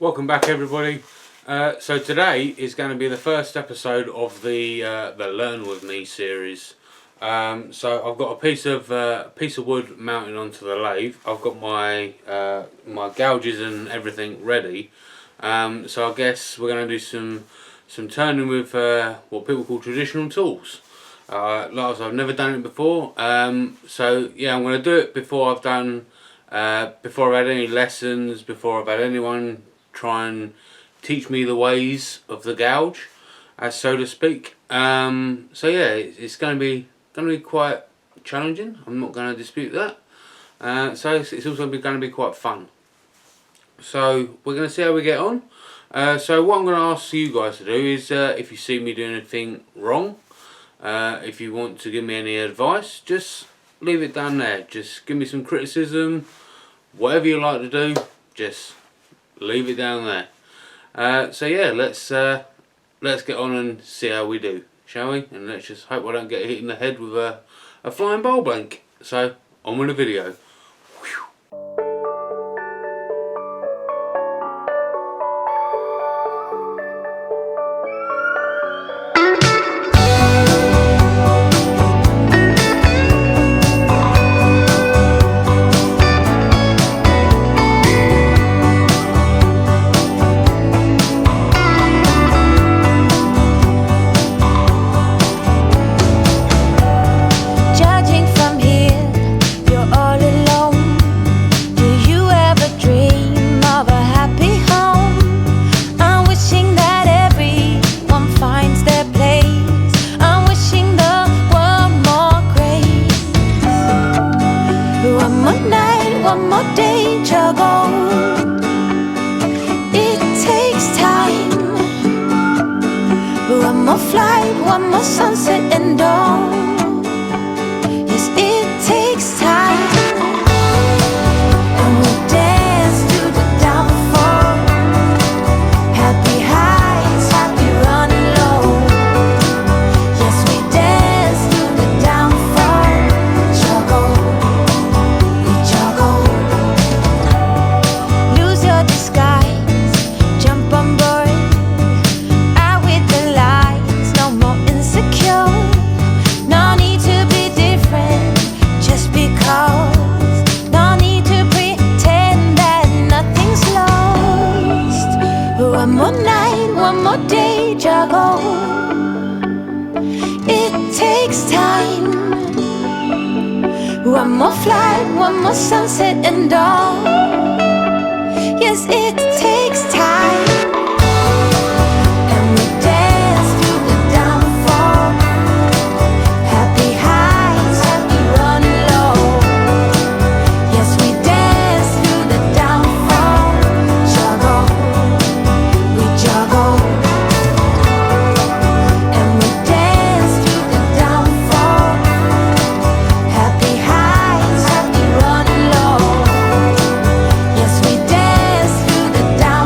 Welcome back, everybody. So today is going to be the first episode of the Learn With Me series. So I've got a piece of wood mounted onto the lathe. I've got my my gouges and everything ready. So I guess we're going to do some turning with what people call traditional tools. Like I've never done it before. So yeah, I'm going to do it before I've done before I've had any lessons, before I've had anyone try and teach me the ways of the gouge, as so to speak. So yeah, it's going to be quite challenging. I'm not going to dispute that. So it's also going to be quite fun. So we're going to see how we get on. So what I'm going to ask you guys to do is, if you see me doing anything wrong, if you want to give me any advice, just leave it down there. Just give me some criticism, whatever you like to do, just leave it down there. So yeah, let's get on and see how we do, shall we? And let's just hope I don't get hit in the head with a flying bowl blank. So on with the video. One more flight, one more sunset and dawn. Yes, it takes time. And we dance to the downfall. Happy highs, happy running low. Yes, we dance to the downfall. Juggle, we juggle. Lose your disguise, jump on board. One more night, one more day, juggle. It takes time. One more flight, one more sunset and dawn. Yes, it takes time. And we dance through the downfall. Happy highs, happy running low. Yes, we dance through the downfall. Juggle. Juggle, and we dance through the downfall. Happy highs, happy running low. Yes, we dance through the downfall.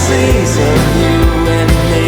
season, you and me.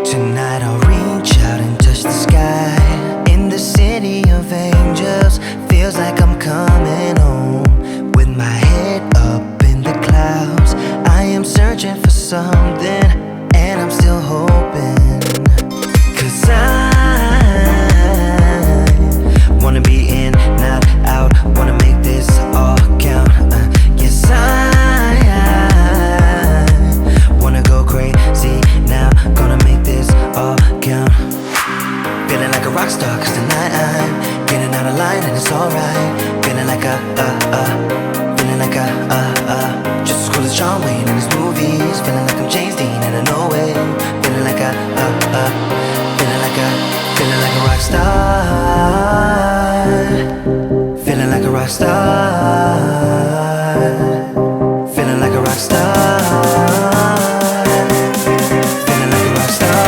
Tonight I'll reach out and touch the sky. In the city of angels, feels like I'm coming home. With my head up in the clouds, I am searching for something, and I'm still hoping. 'Cause I wanna be in, not out, wanna make this all count. Yes, I wanna go crazy now, gonna make this all count. Feeling like a rock star, 'cause tonight I'm getting out of line and it's alright. Feeling like feeling like just as cool as John Wayne in his movies. Feeling like I'm James Dean and I know it. Feeling like feeling like a rock star. Feeling like a rock star. Feeling like a rock star. Feeling like a rock star.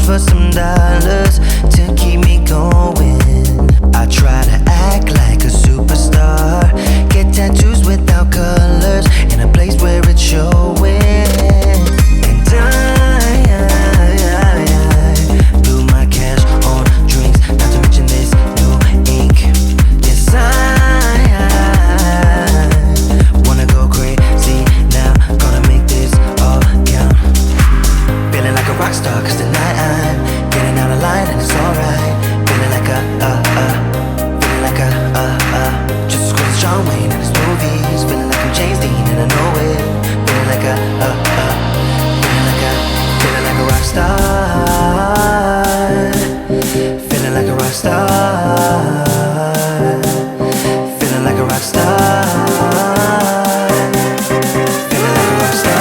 For some dollars to keep me going, I try to act like a superstar. Get tattoos without colors in a place where it's showing. And I blew my cash on drinks, not to mention this new ink. Yes, I wanna go crazy now, gonna make this all count. Feeling like a rock star, 'cause tonight I'm getting out of line and it's alright. Feeling like feeling like just as cool as John Wayne in his movies. Feeling like I'm James Dean and I know it. Feeling like feeling like a rock star. Feeling like a rock star. Feeling like a rock star. Feeling like a rock star.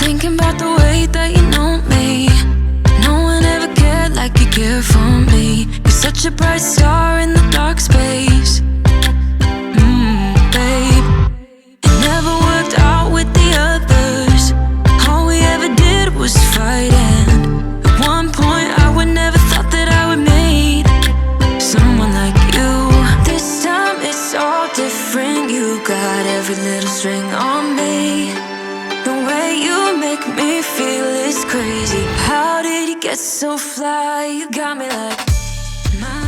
Thinking about the way that you know me. No one ever cared like you care for me. You're such a bright star in the dark space. Babe, it never worked out with the others. All we ever did was fight, and at one point I would never thought that I would meet someone like you. This time it's all different. You got every little string on me. The way you make me feel is crazy. How did you get so fly? You got me like my.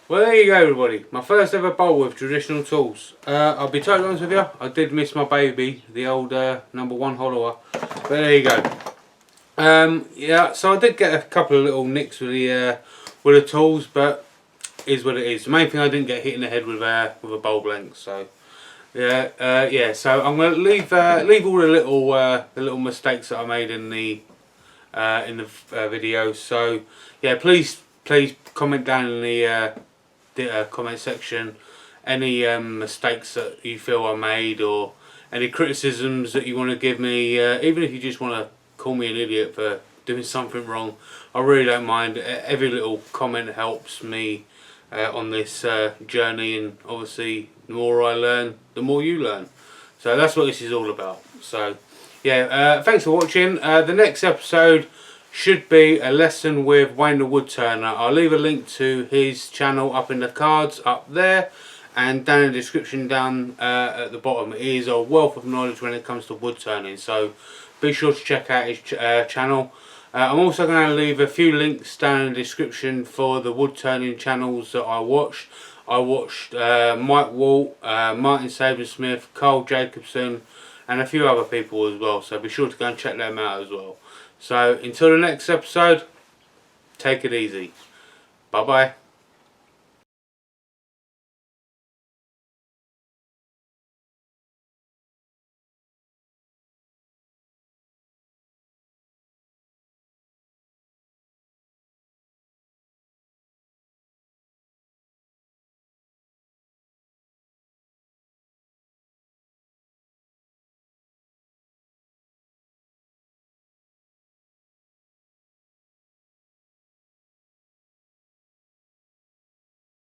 Well, there you go, everybody. My first ever bowl with traditional tools. I'll be totally honest with you, I did miss my baby, the old #1 hollower. But there you go. Yeah, so I did get a couple of little nicks with the tools, but is what it is. The main thing, I didn't get hit in the head with a bowl blank. So yeah. So I'm gonna leave all the little mistakes that I made in in the video. So yeah, please comment down in the comment section any mistakes that you feel I made, or any criticisms that you want to give me, even if you just want to call me an idiot for doing something wrong. I really don't mind. Every little comment helps me on this journey, and obviously the more I learn, the more you learn. So that's what this is all about. So yeah, thanks for watching. The next episode should be a lesson with Wayne the Woodturner. I'll leave a link to his channel up in the cards up there, and down in the description down at the bottom. He is a wealth of knowledge when it comes to wood turning, so be sure to check out his channel. I'm also going to leave a few links down in the description for the wood turning channels that I watched. I watched Mike Walt, Martin Sabersmith, Carl Jacobson, and a few other people as well, so be sure to go and check them out as well. So until the next episode, take it easy. Bye bye.